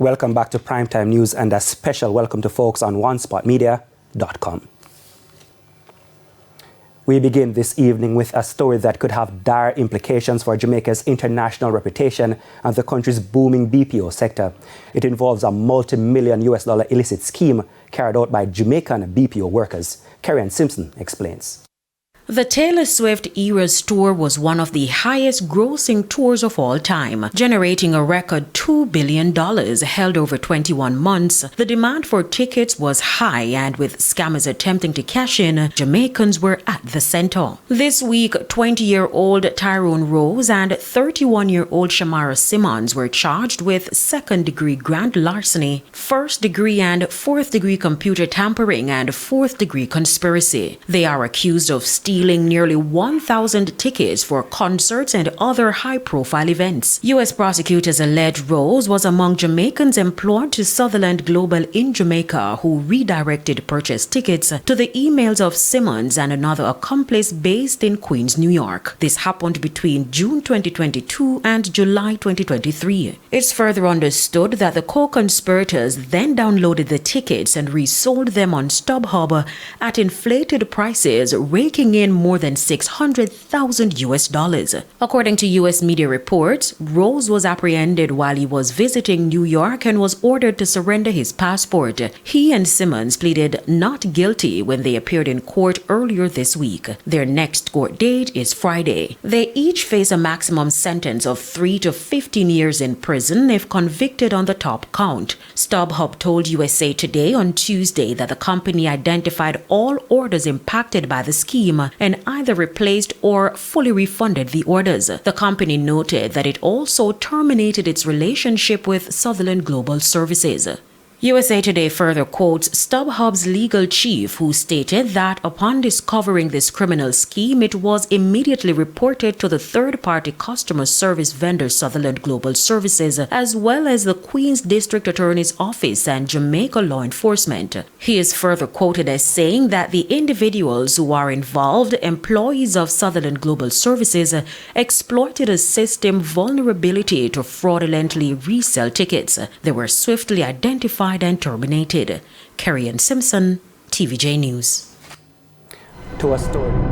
Welcome back to Primetime News and a special welcome to folks on onespotmedia.com. We begin this evening with a story that could have dire implications for Jamaica's international reputation and the country's booming BPO sector. It involves a multi-million US dollar illicit scheme carried out by Jamaican BPO workers. Carrie Simpson explains. The Taylor Swift Eras Tour was one of the highest grossing tours of all time, generating a record $2 billion held over 21 months. The demand for tickets was high, and with scammers attempting to cash in, Jamaicans were at the center. This week, 20-year-old Tyrone Rose and 31-year-old Shamara Simmons were charged with second-degree grand larceny, first-degree and fourth-degree computer tampering, and fourth-degree conspiracy. They are accused of stealing nearly 1,000 tickets for concerts and other high-profile events. U.S. prosecutors allege Rose was among Jamaicans employed to Sutherland Global in Jamaica who redirected purchased tickets to the emails of Simmons and another accomplice based in Queens, New York. This happened between June 2022 and July 2023. It's further understood that the co-conspirators then downloaded the tickets and resold them on StubHub at inflated prices, raking in more than $600,000 US. According to U.S. media reports, Rose was apprehended while he was visiting New York and was ordered to surrender his passport. He and Simmons pleaded not guilty when they appeared in court earlier this week. Their next court date is Friday. They each face a maximum sentence of 3 to 15 years in prison if convicted on the top count. StubHub told USA Today on Tuesday that the company identified all orders impacted by the scheme and either replaced or fully refunded the orders. The company noted that it also terminated its relationship with Sutherland Global Services. USA Today further quotes StubHub's legal chief, who stated that upon discovering this criminal scheme, it was immediately reported to the third-party customer service vendor Sutherland Global Services, as well as the Queens District Attorney's Office and Jamaica law enforcement. He is further quoted as saying that the individuals who are involved, employees of Sutherland Global Services, exploited a system vulnerability to fraudulently resell tickets. They were swiftly identified and terminated. Carrie Simpson, TVJ News. To a story.